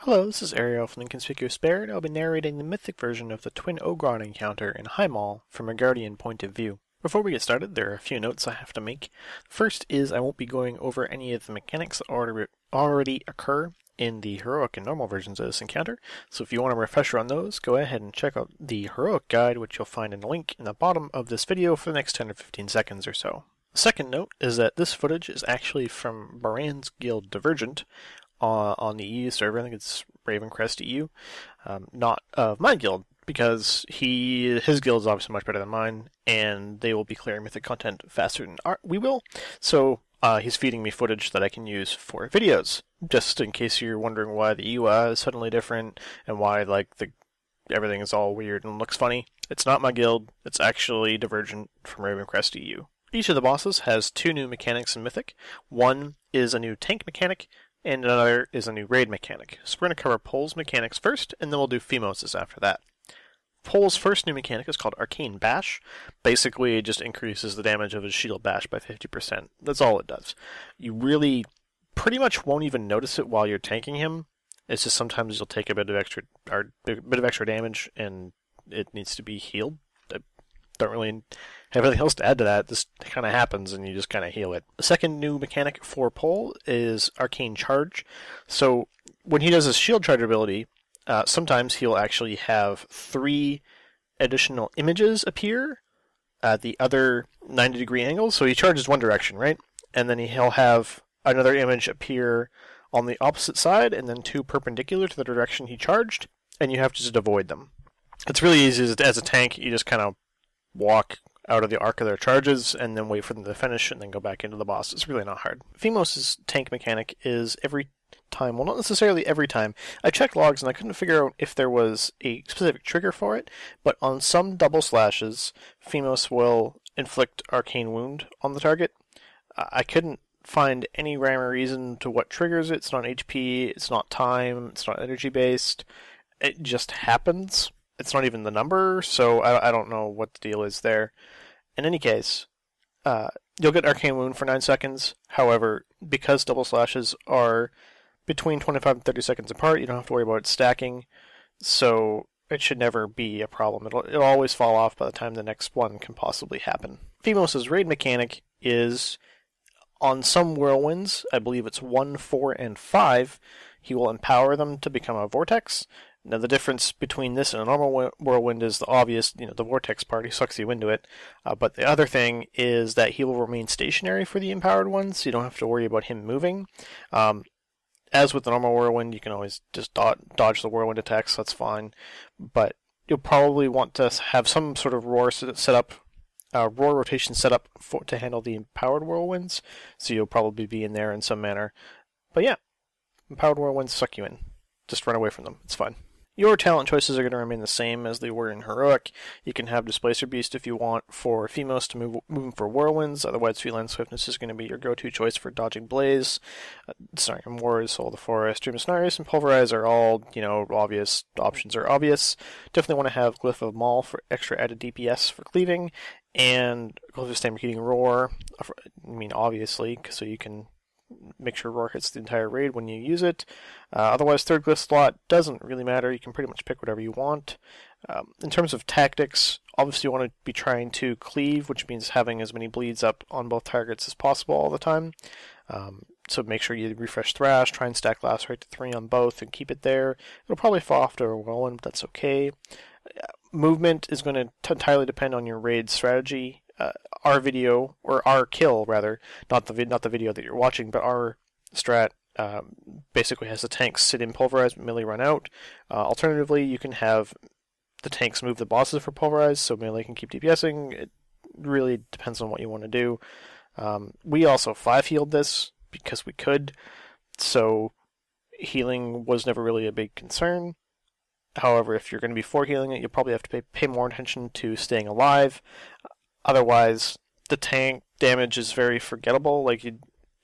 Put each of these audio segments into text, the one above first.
Hello, this is Arielle from Inconspicuous Bear, and I'll be narrating the mythic version of the Twin Ogron encounter in Highmaul from a Guardian point of view. Before we get started, there are a few notes I have to make. First is I won't be going over any of the mechanics that already occur in the heroic and normal versions of this encounter, so if you want a refresher on those, go ahead and check out the heroic guide, which you'll find in a link in the bottom of this video for the next 10 or 15 seconds or so. The second note is that this footage is actually from Baran's Guild Divergent, on the EU server. I think it's Ravencrest EU, not of my guild, because his guild is obviously much better than mine, and they will be clearing mythic content faster than we will. So he's feeding me footage that I can use for videos, just in case you're wondering why the UI is suddenly different and why everything is all weird and looks funny. It's not my guild. It's actually Divergent from Ravencrest EU. Each of the bosses has two new mechanics in Mythic. One is a new tank mechanic, and another is a new raid mechanic. So we're going to cover Pol's mechanics first, and then we'll do Phimos's after that. Pol's first new mechanic is called Arcane Bash. Basically, it just increases the damage of his shield bash by 50%. That's all it does. You really pretty much won't even notice it while you're tanking him. It's just sometimes you'll take a bit of extra damage, and it needs to be healed. I don't really have anything else to add to that. This kind of happens, and you just kind of heal it. The second new mechanic for Pol is Arcane Charge. So when he does his shield charge ability, sometimes he'll actually have 3 additional images appear at the other 90-degree angles. So he charges one direction, right? And then he'll have another image appear on the opposite side, and then 2 perpendicular to the direction he charged, and you have to just avoid them. It's really easy as a tank. You just kind of walk out of the arc of their charges and then wait for them to finish and then go back into the boss. It's really not hard. Phimos's tank mechanic is every time, well, not necessarily every time. I checked logs and I couldn't figure out if there was a specific trigger for it, but on some double slashes, Phimos will inflict arcane wound on the target. I couldn't find any rhyme or reason to what triggers it. It's not HP, it's not time, it's not energy based. It just happens. It's not even the number, so I don't know what the deal is there. In any case, you'll get Arcane Wound for 9 seconds. However, because double slashes are between 25 and 30 seconds apart, you don't have to worry about it stacking, so it should never be a problem. It'll always fall off by the time the next one can possibly happen. Phimos's raid mechanic is, on some whirlwinds, I believe it's 1, 4, and 5, he will empower them to become a vortex. Now, the difference between this and a normal whirlwind is the obvious, the vortex part. He sucks you into it. But the other thing is that he will remain stationary for the empowered ones, so you don't have to worry about him moving. As with the normal whirlwind, you can always just dodge the whirlwind attacks, so that's fine. But you'll probably want to have some sort of roar rotation set up to handle the empowered whirlwinds, so you'll probably be in there in some manner. But yeah, empowered whirlwinds suck you in. Just run away from them. It's fine. Your talent choices are going to remain the same as they were in Heroic. You can have Displacer Beast if you want for Phimos to move him for Whirlwinds. Otherwise, Feline Swiftness is going to be your go-to choice for dodging Blaze. Snarking Wars, Soul of the Forest, Dream of Cenarius, and Pulverize are all, obvious. Options are obvious. Definitely want to have Glyph of Maul for extra added DPS for cleaving, and Glyph of Stampeding Roar, obviously, so you can make sure Roar hits the entire raid when you use it. Otherwise, third glyph slot doesn't really matter. You can pretty much pick whatever you want. In terms of tactics, obviously you want to be trying to cleave, which means having as many bleeds up on both targets as possible all the time. So make sure you refresh Thrash, try and stack Last Right to 3 on both and keep it there. It'll probably fall off to a whirlwind, but that's okay. Movement is going to entirely depend on your raid strategy. Our video, or our kill rather, not the video that you're watching, but our strat basically has the tanks sit in Pulverize, melee run out. Alternatively, you can have the tanks move the bosses for Pulverize, so melee can keep DPSing. It really depends on what you want to do. We also 5-healed this because we could, so healing was never really a big concern. However, if you're going to be 4-healing it, you'll probably have to pay more attention to staying alive. Otherwise, the tank damage is very forgettable.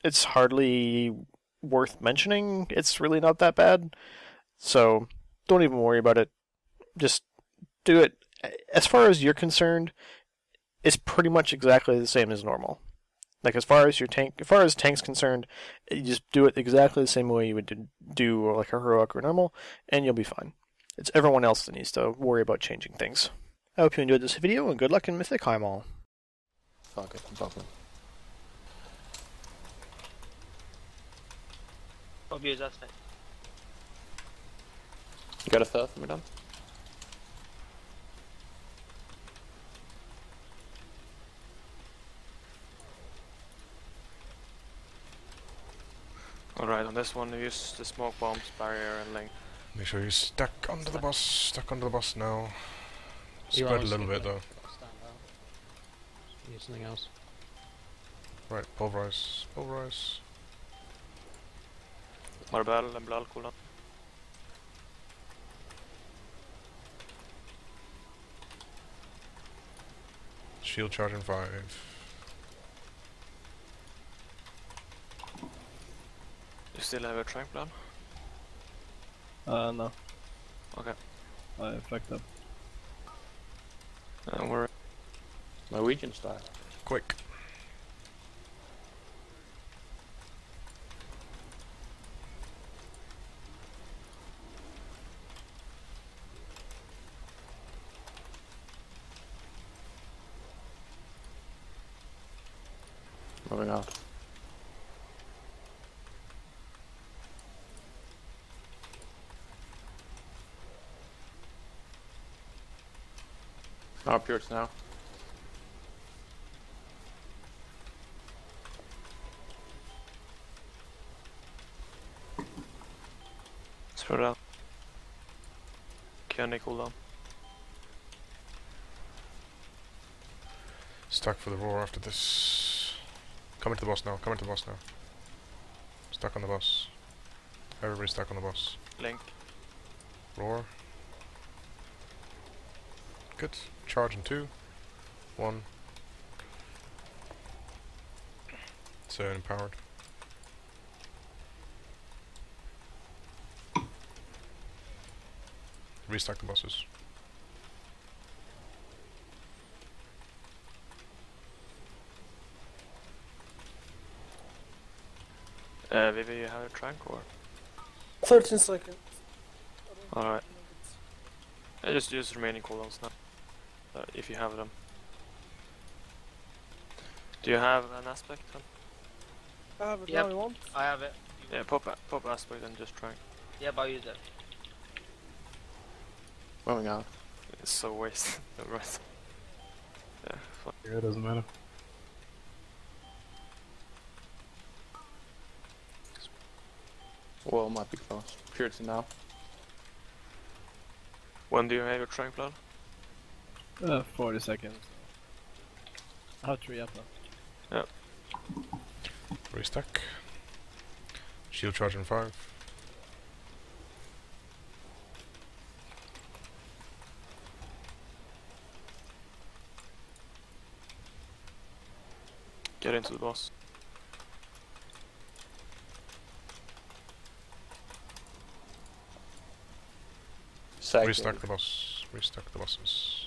It's hardly worth mentioning. It's really not that bad. So, don't even worry about it. Just do it. As far as you're concerned, it's pretty much exactly the same as normal. Like as far as tank's concerned, you just do it exactly the same way you would do like a heroic or normal, and you'll be fine. It's everyone else that needs to worry about changing things. I hope you enjoyed this video, and good luck in Mythic Highmaul. Fuck it, I'm fucking. Abuse that thing. You got a third for me, Dan? Alright, on this one, use the smoke bombs, barrier, and link. Make sure you're stuck under the bus. Stuck under the bus now. Spread a little bit though. Use something else. Right, pulverize. Pulverize. Marbell and Blal cooldown. Shield charge in 5. You still have a trank plan? No. Okay. I fucked up. And we're Norwegian style. Quick. Moving out. Our pures now. spread out. Kenny cooldown. Stuck for the roar after this. Come into the boss now. Come into the boss now. Stuck on the boss. Everybody stuck on the boss. Link. Roar. Good. Charge in 2. 1. So empowered. Restack the bosses. Vivi, you have a trank or? 13 seconds. Alright. Just use remaining cooldowns now. If you have them. Do you have an aspect? Huh? I have it Yep. now, you want? I have it. Yeah, pop aspect and just trank. Yeah, but I'll use it. Moving out. It's so wasted. Right. Yeah, fine. Yeah, it doesn't matter. Well, might be close. Purity now. When do you have your trank plan? 40 seconds. I have 3 up now. Yep. Restack. Shield charge in 5. Get into the boss. Second. Restack the boss. Restack the bosses.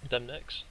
Them next.